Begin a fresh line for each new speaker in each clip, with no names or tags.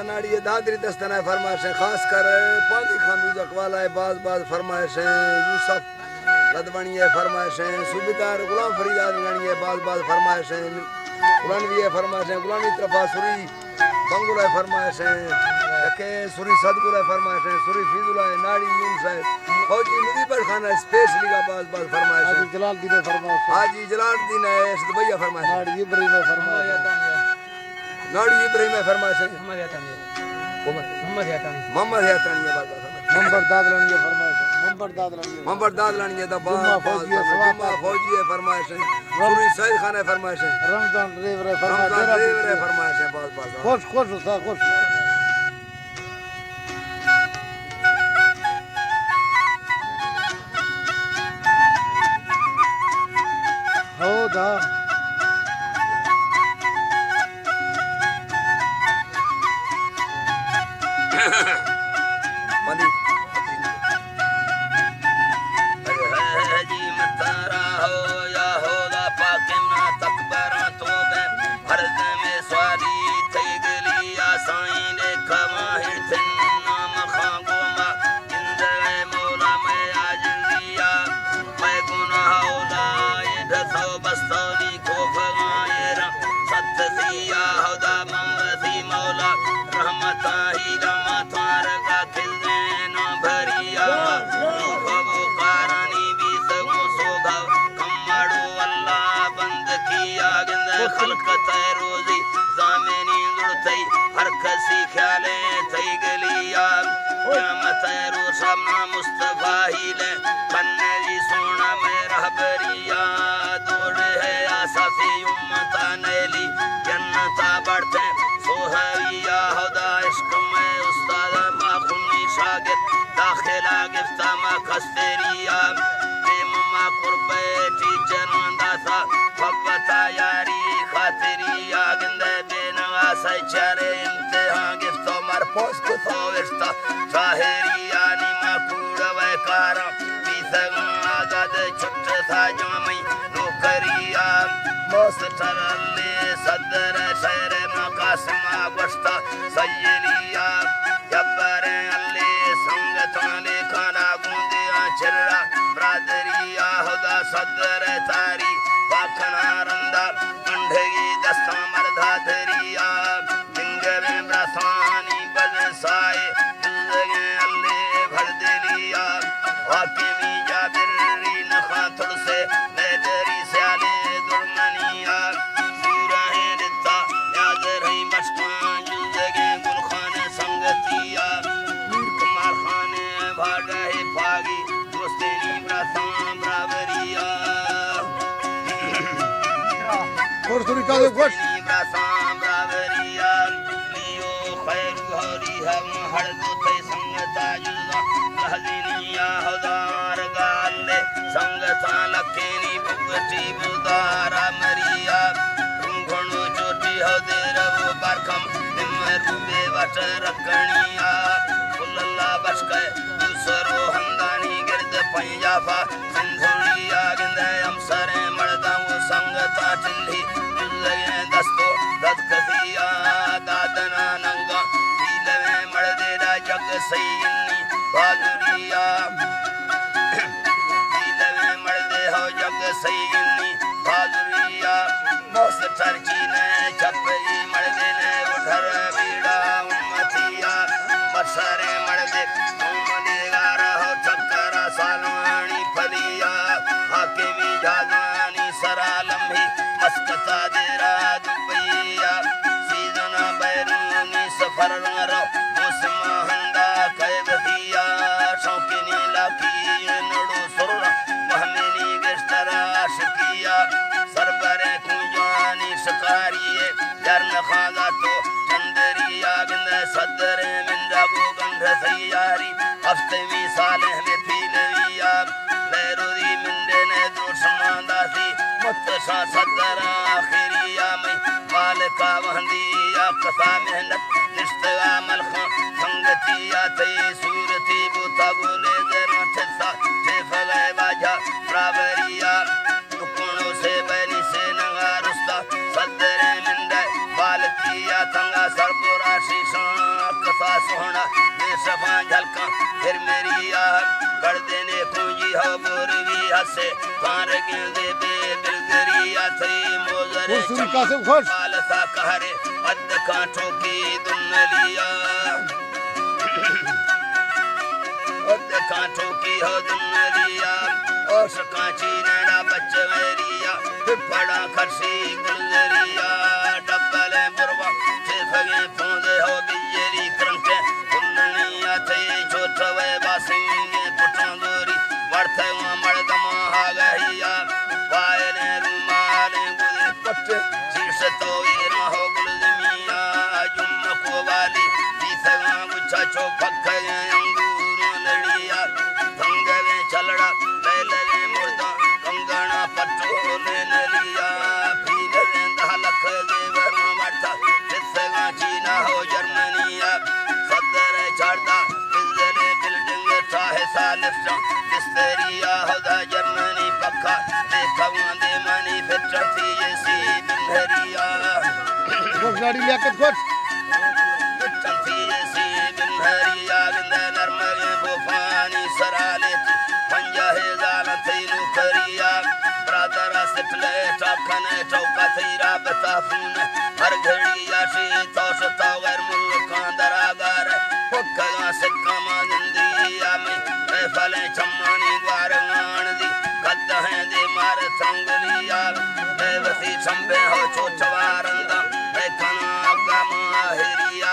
नाड़ी ये दादरी दस्तना फरमाइश खास कर पानी खामी जकवाला है बाज फरमाइश यूसुफ लदवणी है फरमाइश सूबेदार गुलाम फरीद आदगणी है बाज फरमाइश गुलामी है फरमाइश गुलामी तरफा सुरी बंगुल है फरमाइश के सुरी सदगुल है फरमाइश सुरी फिजुल है नाड़ी यूनुस है फौजी नदीबर खाना स्पेशली का बाज फरमाइश
हाजी जलालुद्दीन है फरमाइश
हाजी जलालुद्दीन है सदबैया फरमाइश
नाड़ी इब्राहिम है फरमाइश
नाड़ी इब्राहिम है फरमाइश
मोहम्मद यातानी
मोहम्मद
यातानी
है बाज
मंबर दादलानी है फरमाइश
मंबर दादलानी है दबा
फौजी है
फरमाइश सुरी सईद खान है फरमाइश
रमजान ड्राइवर है
रमजान ड्राइवर है फरमाइश बाज
खुश उस्ताद खुश हो दा
बंदी
Sarpura Shishan
सोहना दे सफा झलका फिर मेरी यार कर देने कुंजी हो बुरवी हसे पार गिंदे बे बिलगरिया थरी मोजरे
खुश कासिम खुश
पाल सा कहरे अद कांठों की दुनलिया अद कांठों की हो दुनलिया और कांची नैना बचवेरिया पिपड़ा खरसी गुलजरिया डबल बुरवा से फगे फूंदे हो बिजरी करंटे फुलनिया थे छोटवे बासिंगे पुटंदोरी वर्थे मर्दमा हा गहिया पायले रुमाले गुदे पट्टे शीर्ष तो वीरा हो गुलजमिया जुम को वाली बीसवा गुच्छा चो फक्के अंगूर लड़िया भंगवे चलड़ा लैलवे मुर्दा कंगना पटोले नलिया फीले दहलक देवर मरता जिसगा चीना हो जर्मनिया सदर चढ़ता बिजले बिल्डिंग चाहे सालिस्टा जिसरिया होदा जर्मनी पक्का देखवा दे मनी फिटती ऐसी बिनहरिया
खुश गाड़ी लियाकत खुश
फिटती ऐसी बिनहरिया गिंदा नरमगे बुफानी सरालेती पंजा है जाना थैनु करिया ब्रादरा सिटले टाखने चौका थैरा बताफून हर घड़िया शी तोस तोगर मुल्कां दरागार पक्का सिक्का जिंदगिया में फले चम्मानी द्वार गान दी कद है दे मार संगलिया देवसी संबे हो चोचवारंदा देखना अगा माहिरिया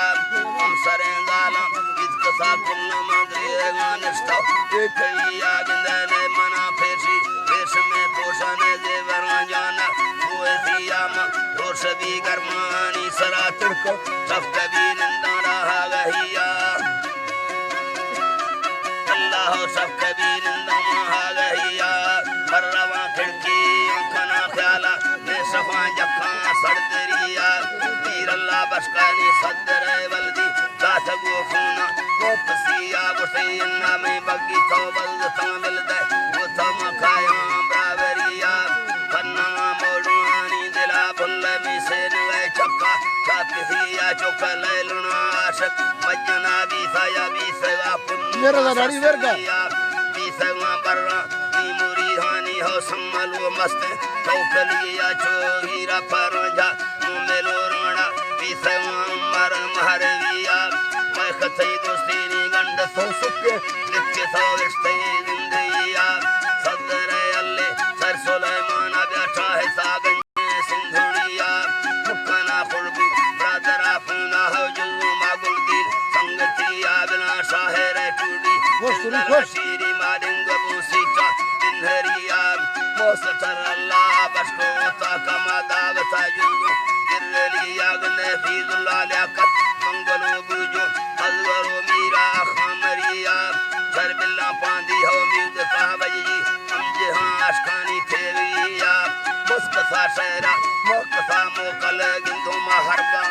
हम सरेंदाला किसका कुन्न मदरे गानिष्ठा एकैया गिंदने मना फेसी फेस में पोषण देवर जाना हुए सियामा रोश भी गर्मानी सरा तिरको सब कभी निंदा रहा गहिया अल्लाह सब कभी निंदा रहा गहिया मरवा खिड़की आंखना ख्याला ने सफा जखा सरदरिया तीर अल्लाह बसकानी सदर वल्दी दात गोफूना कोपसिया बुसैना में बगी तो बल तामिल दे वो थम खाया ब्रावरिया कन्ना मोड़ानी दिला बुल्ल में से नवे चक्का छापिया चौक लैलना आशक मजना भी साया भी सवा पुन्ना
मेरा दा गाड़ी वेर का
भी सवा बर्रा नी मुरी हानी हो सम्मलो मस्त चौकलिया चोहीरा परजा मेलो रोना भी सवा मर महरविया मैं खतई दोस्ती नी गंड सो सुके लिखे सो रिश्ते जिंदगिया सदर अल्ले सर सुलेमान बैठा है सागन सिंधुड़िया मुकना खुरबू ब्रादरा फूना हो जुल्लू मागुल दिल संगतिया बिना शाहर टूडी शीरी मारिंग बूसीटा बिनहरिया मोसतर अल्लाह बशको ता कमा दावता जुल्लू गिरलिया गने फीजुल्ला लियाकत मंगलो बुजो अजवरो मीरा खामरिया शर्बिल्ला पांदी हो म्यूज कावजी हम जहां आशकानी थेविया मुस्कसा शहरा मोकसा मोकल गिंदो महरबा